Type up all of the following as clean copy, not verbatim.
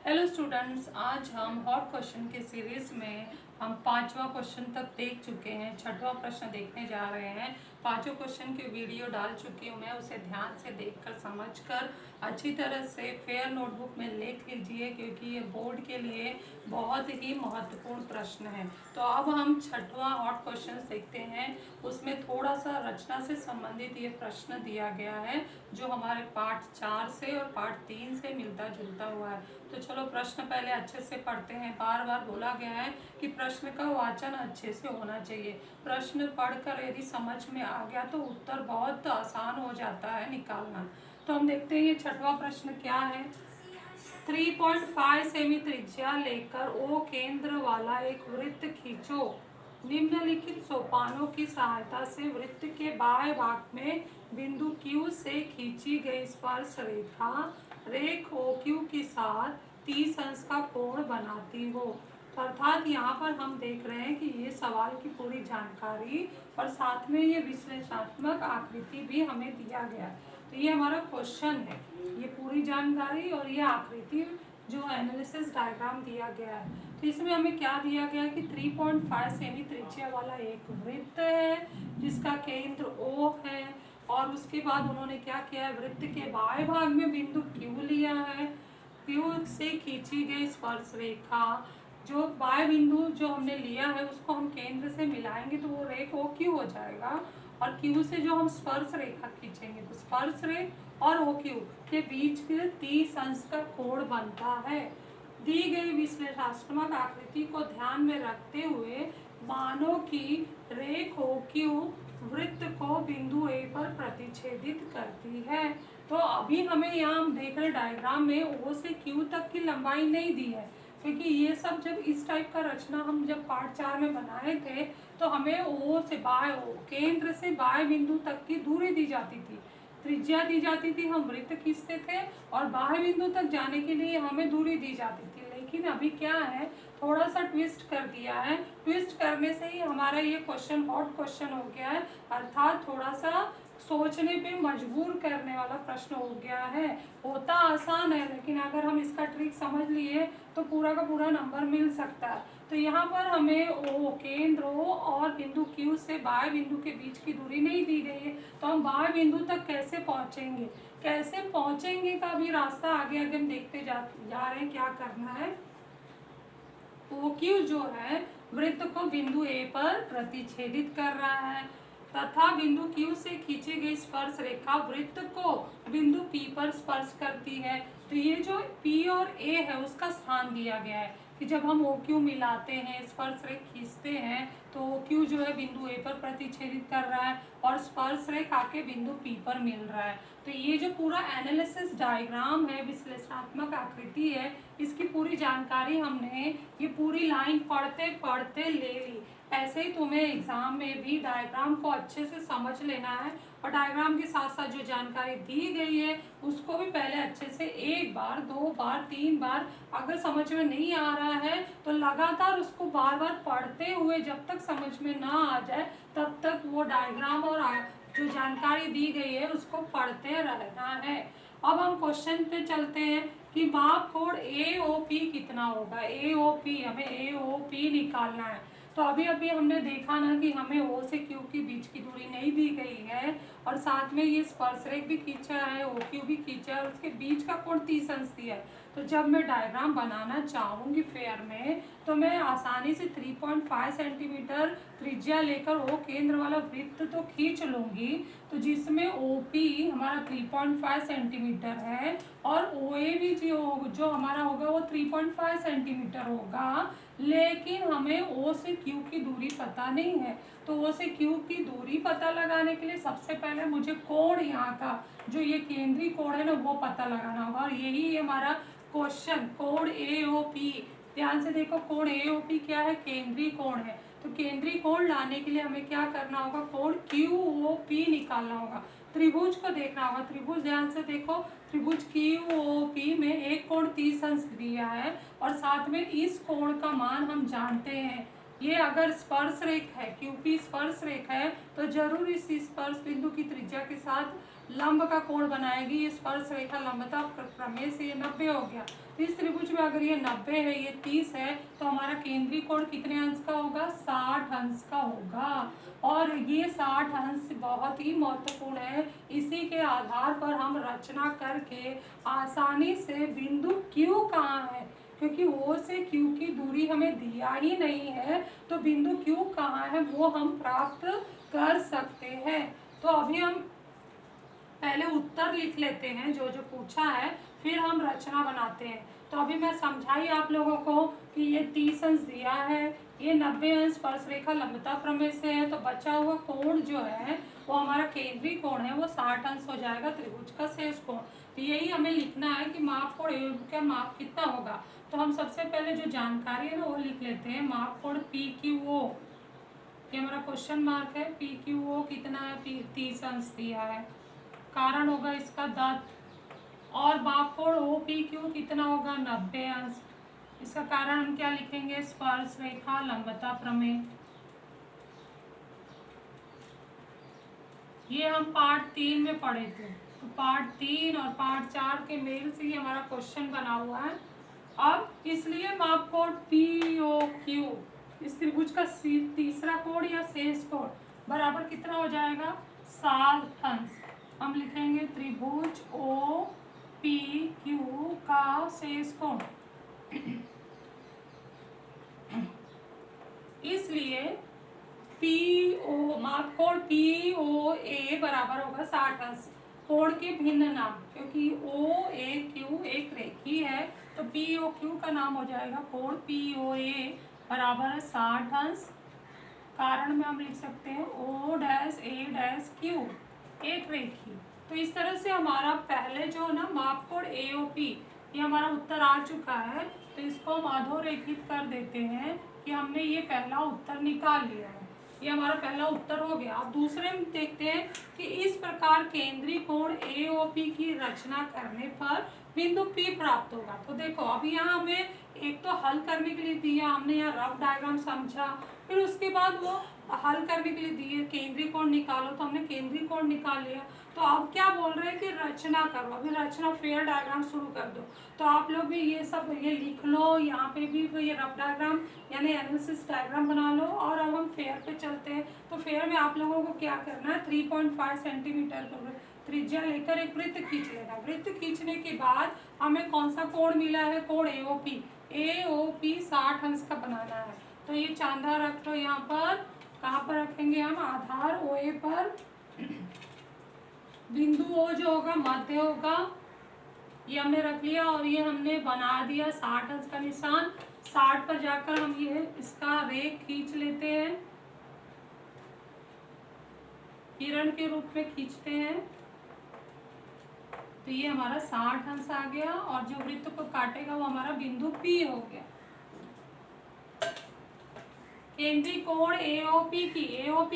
Hello students, आज हम hot question के सीरीज में हम पांचवा क्वेश्चन तक देख चुके हैं। छठवां प्रश्न देखने जा रहे हैं। पांचों क्वेश्चन की वीडियो डाल चुकी हूँ मैं, उसे ध्यान से देखकर समझकर अच्छी तरह से फेयर नोटबुक में लिख लीजिए, क्योंकि ये बोर्ड के लिए बहुत ही महत्वपूर्ण प्रश्न है। तो अब हम छठवां हॉट क्वेश्चन देखते हैं। उसमें थोड़ा सा रचना से संबंधित ये प्रश्न दिया गया है, जो हमारे पार्ट 4 से और पार्ट 3 से मिलता जुलता हुआ है। तो चलो प्रश्न पहले अच्छे से पढ़ते हैं। बार बार बोला गया है कि प्रश्न का वाचन अच्छे से होना चाहिए। प्रश्न पढ़कर यदि समझ में आ गया तो उत्तर बहुत आसान हो जाता है निकालना। तो हम देखते हैं ये छठवां प्रश्न क्या है। 3.5 सेमी त्रिज्या लेकर ओ केंद्र वाला एक वृत्त खींचो। निम्नलिखित सोपानों की सहायता से वृत्त के बाएं भाग में बिंदु Q से खींची गई स्पर्श रेखा रेख OQ के साथ 30 अंश का कोण बनाती हो। अर्थात यहाँ पर हम देख रहे हैं कि ये सवाल की पूरी जानकारी और साथ में ये विश्लेषणात्मक आकृति भी हमें दिया गया है। तो ये हमारा क्वेश्चन है, ये पूरी जानकारी और ये आकृति जो एनालिसिस डायग्राम दिया गया है। तो इसमें हमें क्या दिया गया है कि 3.5 सेमी त्रिज्या वाला एक वृत्त है जिसका केंद्र O है, और उसके बाद उन्होंने क्या किया है, वृत्त के बाएं भाग में बिंदु Q लिया है। Q से खींची गई स्पर्श रेखा, जो बाएं बिंदु जो हमने लिया है उसको हम केंद्र से मिलाएंगे तो वो रेख OQ हो जाएगा, और Q से जो हम स्पर्श रेखा खींचेंगे तो स्पर्श रेख और OQ के बीच के 30 अंश का कोण बनता है। दी गई विश्लेषणात्मक आकृति को ध्यान में रखते हुए मानो कि रेख OQ वृत्त को बिंदु A पर प्रतिच्छेदित करती है। तो अभी हमें यहाँ हम देख रहे डायग्राम में O से Q तक की लंबाई नहीं दी है, क्योंकि ये सब जब इस टाइप का रचना हम जब पार्ट 4 में बनाए थे तो हमें O से बाएं केंद्र से बाएं बिंदु तक की दूरी दी जाती थी, त्रिज्या दी जाती थी, हम वृत्त खींचते थे और बाएं बिंदु तक जाने के लिए हमें दूरी दी जाती थी। लेकिन अभी क्या है, थोड़ा सा ट्विस्ट कर दिया है। ट्विस्ट करने से ही हमारा ये क्वेश्चन हॉट क्वेश्चन हो गया है, अर्थात थोड़ा सा सोचने पे मजबूर करने वाला प्रश्न हो गया है। होता आसान है, लेकिन अगर हम इसका ट्रिक समझ लिए तो पूरा का पूरा नंबर मिल सकता है। तो यहाँ पर हमें O केंद्र O और बिंदु Q से बाएं बिंदु के बीच की दूरी नहीं दी गई है, तो हम बाएं बिंदु तक कैसे पहुँचेंगे, कैसे पहुँचेंगे का भी रास्ता आगे आगे हम देखते जा रहे हैं। क्या करना है, OQ जो है वृत्त को बिंदु A पर प्रतिच्छेदित कर रहा है तथा बिंदु Q से खींची गई स्पर्श रेखा वृत्त को बिंदु P पर स्पर्श करती है। तो ये जो P और A है उसका स्थान दिया गया है कि जब हम OQ मिलाते हैं, स्पर्श रेखा खींचते हैं, तो OQ जो है बिंदु A पर प्रतिच्छेदित कर रहा है और स्पर्श रेखा आके बिंदु P पर मिल रहा है। तो ये जो पूरा एनालिसिस डायग्राम है, विश्लेषणात्मक आकृति है, इसकी पूरी जानकारी हमने ये पूरी लाइन पढ़ते पढ़ते ले ली। ऐसे ही तुम्हें एग्जाम में भी डायग्राम को अच्छे से समझ लेना है, और डायग्राम के साथ साथ जो जानकारी दी गई है उसको भी पहले अच्छे से 1 बार 2 बार 3 बार, अगर समझ में नहीं आ रहा है तो लगातार उसको बार बार पढ़ते हुए जब तक समझ में ना आ जाए तब तक वो डायग्राम और जो जानकारी दी गई है उसको पढ़ते रहना है। अब हम क्वेश्चन पे चलते हैं कि माप कोण AOP कितना होगा। AOP, हमें AOP निकालना है। तो अभी अभी हमने देखा ना कि हमें O से Q के बीच की दूरी नहीं दी गई है, और साथ में ये स्पर्श रेखा भी खींचा है, OQ भी खींचा है, और उसके बीच का कोण 30 अंश दिया है। तो जब मैं डायग्राम बनाना चाहूँगी फेयर में, तो मैं आसानी से 3.5 सेंटीमीटर त्रिज्या लेकर O केंद्र वाला वृत्त तो खींच लूँगी, तो जिसमें OP हमारा 3.5 सेंटीमीटर है और OA भी जो हमारा होगा वो 3.5 सेंटीमीटर होगा। लेकिन हमें O से Q की दूरी पता नहीं है, तो O से Q की दूरी पता लगाने के लिए सबसे पहले मुझे कोण यहाँ का जो ये केंद्रीय कोण है ना वो पता लगाना होगा, और यही हमारा क्वेश्चन कोण AOP। ध्यान से देखो, कोण AOP क्या है, केंद्रीय कोण है। तो केंद्रीय कोण लाने के लिए हमें क्या करना होगा, कोण QOP निकालना होगा। त्रिभुज को देखना होगा, त्रिभुज ध्यान से देखो, त्रिभुज QOP में एक कोण 30 अंश दिया है, और साथ में इस कोण का मान हम जानते हैं। ये अगर स्पर्श रेखा है, QP स्पर्श रेखा है, तो जरूर इस स्पर्श बिंदु की त्रिज्या के साथ लंब का कोण बनाएगी, ये स्पर्श रेखा लंबता प्रमेय से ये 90 हो गया। तो इस त्रिभुज में अगर ये 90 है, ये 30 है, तो हमारा केंद्रीय कोण कितने अंश का होगा? 60 अंश का होगा। और ये 60 अंश बहुत ही महत्वपूर्ण है। इसी के आधार पर हम रचना करके आसानी से बिंदु Q कहाँ है, क्योंकि O से Q की दूरी हमें दिया ही नहीं है, तो बिंदु Q कहाँ है वो हम प्राप्त कर सकते हैं। तो अभी हम पहले उत्तर लिख लेते हैं जो जो पूछा है, फिर हम रचना बनाते हैं। तो अभी मैं समझाई आप लोगों को कि ये 30 अंश दिया है, ये 90 अंश स्पर्श रेखा लंबता प्रमेय से है, तो बचा हुआ कोण जो है वो हमारा केंद्रीय कोण है, वो 60 अंश हो जाएगा त्रिभुज का शेष कोण। तो यही हमें लिखना है कि माप कोण ए का माप कितना होगा। तो हम सबसे पहले जो जानकारी है ना वो लिख लेते हैं। माप कोण PQO, ये हमारा क्वेश्चन मार्क है। PQO कितना है? 30 अंश दिया है, कारण होगा इसका 10। और माप कोण OPQ कितना होगा? 90 अंश। इसका कारण हम क्या लिखेंगे? स्पर्श रेखा लंबता प्रमेय। ये हम पार्ट 3 में पढ़े थे, तो पार्ट 3 और पार्ट 4 के मेल से ही हमारा क्वेश्चन बना हुआ है। अब इसलिए माप कोण POQ, इस त्रिभुज का तीसरा कोण या शेष कोण बराबर कितना हो जाएगा? 60 अंश। हम लिखेंगे त्रिभुज OPQ का शेष कोण। इसलिए PO माप कोण POA बराबर होगा 60 अंश। कोण के भिन्न नाम, क्योंकि OAQ एक रेखी है, तो POQ का नाम हो जाएगा कोण POA बराबर है 60 अंश। कारण में हम लिख सकते हैं O'A'Q, एक रेखी। तो इस तरह से हमारा पहले जो ना माप कोण AOP, ये हमारा उत्तर आ चुका है। तो इसको हम अधोरेखित कर देते हैं कि हमने ये पहला उत्तर निकाल लिया है। ये हमारा पहला उत्तर हो गया। अब दूसरे में देखते हैं कि इस प्रकार केंद्रीय कोण AOP की रचना करने पर बिंदु P प्राप्त होगा। तो देखो अभी यहाँ हमें एक तो हल करने के लिए दिया, हमने यहाँ रफ डायग्राम समझा, फिर उसके बाद वो हल करने के लिए दिए केंद्रीय कोण निकालो, तो हमने केंद्रीय कोण निकाल लिया। तो अब क्या बोल रहे हैं कि रचना करो। अभी रचना फेयर डायग्राम शुरू कर दो। तो आप लोग भी ये सब ये लिख लो, यहाँ पे भी ये रफ डायग्राम यानी एनालिसिस डायग्राम बना लो। और अब हम फेयर पे चलते हैं। तो फेयर में आप लोगों को क्या करना है? 3.5 सेंटीमीटर त्रिज्या लेकर एक वृत्त खींच लेना। वृत्त खींचने के बाद हमें कौन सा कोण मिला है? कोण AOP। AOP 60 अंश का बनाना है। तो ये चांदा रख लो यहाँ पर। कहाँ पर रखेंगे हम? आधार OA पर। बिंदु O जो होगा मध्य होगा, ये हमने रख लिया और ये हमने बना दिया 60 अंश का निशान। 60 पर जाकर हम ये इसका रेख खींच लेते हैं, किरण के रूप में खींचते हैं। तो ये हमारा 60 अंश आ गया और जो वृत्त को काटेगा वो हमारा बिंदु P हो गया। केंद्रीय कोण AOP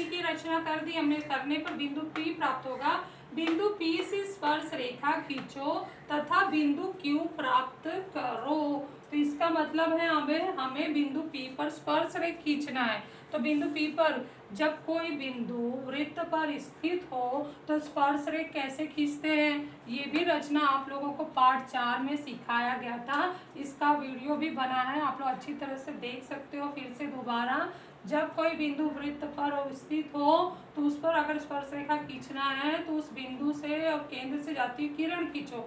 की रचना कर दी हमने। करने पर बिंदु P प्राप्त होगा। बिंदु P से स्पर्श रेखा खींचो तथा बिंदु Q प्राप्त करो। तो इसका मतलब है हमें बिंदु P पर स्पर्श रेखा खींचना है। तो बिंदु P पर जब कोई बिंदु वृत्त पर स्थित हो तो स्पर्श रेखा कैसे खींचते हैं, ये भी रचना आप लोगों को पार्ट 4 में सिखाया गया था। इसका वीडियो भी बना है, आप लोग अच्छी तरह से देख सकते हो फिर से दोबारा। जब कोई बिंदु वृत्त पर स्थित हो तो उस पर अगर स्पर्श रेखा खींचना है तो उस बिंदु से और केंद्र से जाती हुई किरण खींचो।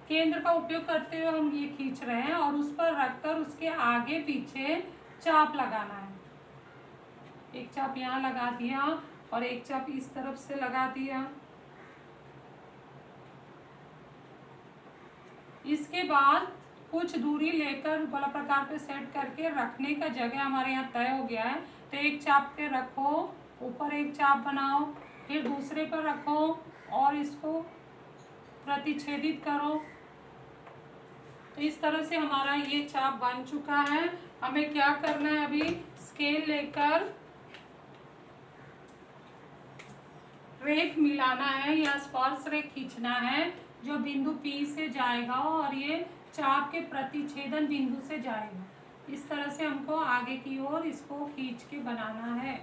केंद्र का उपयोग करते हुए हम ये खींच रहे हैं और उस पर रखकर उसके आगे पीछे चाप लगाना है। एक चाप यहाँ लगा दिया और एक चाप इस तरफ से लगा दिया। इसके बाद कुछ दूरी लेकर गोला प्रकार पे सेट करके रखने का जगह हमारे यहाँ तय हो गया है। तो एक चाप पे रखो, ऊपर एक चाप बनाओ, फिर दूसरे पर रखो और इसको प्रतिच्छेदित करो। तो इस तरह से हमारा ये चाप बन चुका है। हमें क्या करना है? अभी स्केल लेकर रेख मिलाना है या स्पर्श रेख खींचना है जो बिंदु P से जाएगा और ये चाप के प्रतिच्छेदन बिंदु से जाएगा। इस तरह से हमको आगे की ओर इसको खींच के बनाना है।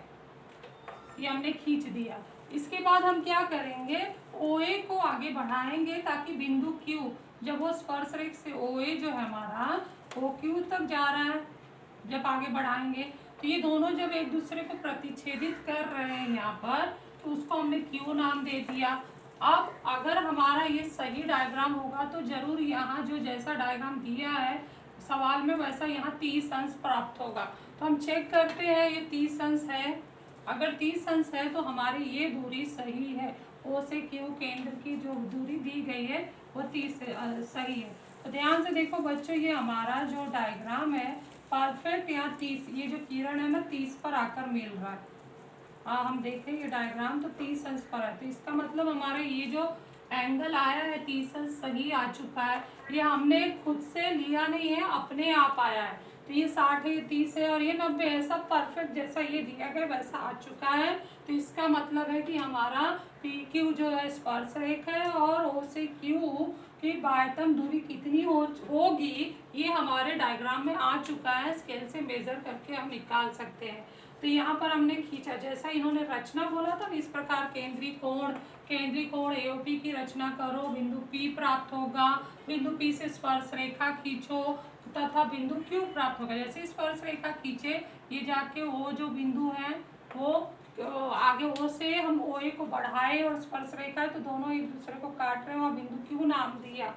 ये हमने खींच दिया। इसके बाद हम क्या करेंगे, OA को आगे बढ़ाएंगे ताकि बिंदु Q, जब वो स्पर्श रेखा से OA जो है हमारा OQ तक जा रहा है, जब आगे बढ़ाएंगे तो ये दोनों जब एक दूसरे को प्रतिच्छेदित कर रहे हैं यहाँ पर, तो उसको हमने Q नाम दे दिया। अब अगर हमारा ये सही डायग्राम होगा तो जरूर यहाँ जो जैसा डायग्राम दिया है सवाल में वैसा यहाँ 30 अंश प्राप्त होगा। तो हम चेक करते हैं ये 30 अंश है। अगर 30 अंश है तो हमारी ये दूरी सही है, O से Q केंद्र की जो दूरी दी गई है वो 30 सही है। तो ध्यान से देखो बच्चों, ये हमारा जो डायग्राम है परफेक्ट यहाँ 30, ये जो किरण है ना 30 पर आकर मिल रहा है। हम देखें ये डायग्राम तो 30 अंश पर है, तो इसका मतलब हमारा ये जो एंगल आया है 30 अंश सही आ चुका है। ये हमने खुद से लिया नहीं है, अपने आप आया है। तो ये 60 है, ये 30 है और ये 90 है, सब परफेक्ट जैसा ये दिया गया वैसा आ चुका है। तो इसका मतलब है कि हमारा PQ जो है स्पर्श रेखा है और O से Q की बाह्यतम दूरी कितनी होगी ये हमारे डायग्राम में आ चुका है। स्केल से मेजर करके हम निकाल सकते हैं। तो यहाँ पर हमने खींचा, जैसा इन्होंने रचना बोला था इस प्रकार केंद्रीय कोण AOP की रचना करो, बिंदु P प्राप्त होगा, बिंदु P से स्पर्श रेखा खींचो तथा बिंदु Q प्राप्त होगा। जैसे स्पर्श रेखा खींचे ये जाके O जो बिंदु है वो आगे O से हम OA को बढ़ाए और स्पर्श रेखा है तो दोनों एक दूसरे को काट रहे हैं और बिंदु Q नाम दिया।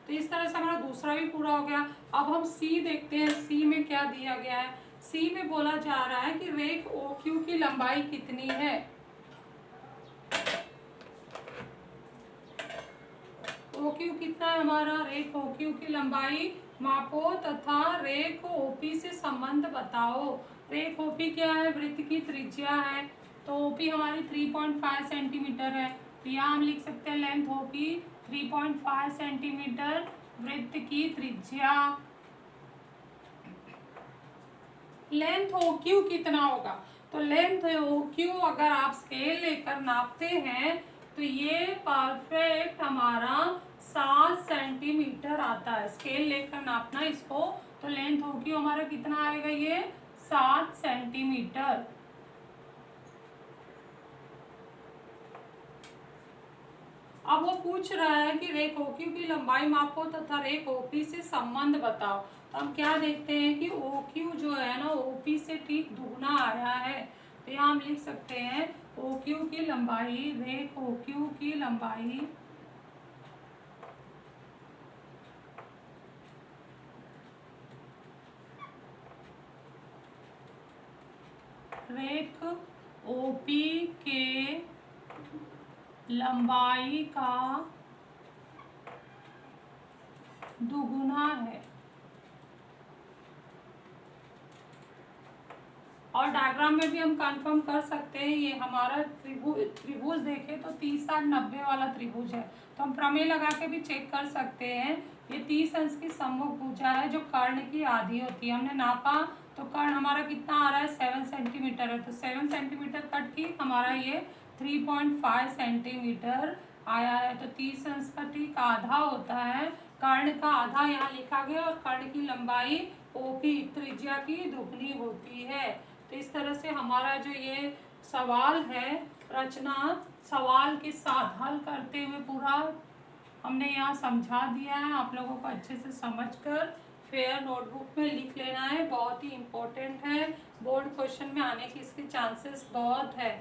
तो इस तरह से हमारा दूसरा भी पूरा हो गया। अब हम C देखते हैं, C में क्या दिया गया है। C में बोला जा रहा है कि रेख OQ की लंबाई कितनी है। OQ कितना है हमारा, रेख OQ की लंबाई मापो तथा रेख OP से संबंध बताओ। रेख OP क्या है, वृत्त की त्रिज्या है, तो OP हमारी 3.5 सेंटीमीटर है। तो यहाँ हम लिख सकते हैं लेंथ OP 3.5 सेंटीमीटर, वृत्त की त्रिज्या। लेंथ OQ कितना होगा, तो लेंथ OQ अगर आप स्केल लेकर नापते हैं तो ये परफेक्ट हमारा 7 सेंटीमीटर आता है। स्केल लेकर नापना इसको, तो लेंथ OQ हमारा कितना आएगा, ये 7 सेंटीमीटर। अब वो पूछ रहा है कि रेख OQ की लंबाई मापो तथा रेख OP से संबंध बताओ। तो हम क्या देखते हैं कि OQ जो है ना OP से ठीक दुगना आया है। तो यहाँ हम लिख सकते हैं OQ की लंबाई, रेख OQ की लंबाई रेख OP के लंबाई का दुगुना है। और डायग्राम में भी हम कंफर्म कर सकते हैं, ये हमारा त्रिभुज देखें तो 30 60 90 वाला त्रिभुज है। तो हम प्रमेय लगा के भी चेक कर सकते हैं। ये 30 अंश की सम्मुख भुजा है जो कर्ण की आधी होती है। हमने नापा तो कर्ण हमारा कितना आ रहा है, 7 सेंटीमीटर है। तो 7 सेंटीमीटर कट की हमारा ये 3.5 सेंटीमीटर आया है। तो 30 अंश का ठीक आधा होता है, कर्ण का आधा यहाँ लिखा गया और कर्ण की लंबाई OP त्रिज्या की दुगनी होती है। तो इस तरह से हमारा जो ये सवाल है रचना सवाल के साथ हल करते हुए पूरा हमने यहाँ समझा दिया है। आप लोगों को अच्छे से समझकर फिर नोटबुक में लिख लेना है, बहुत ही इम्पोर्टेंट है। बोर्ड क्वेश्चन में आने की इसके चांसेस बहुत है।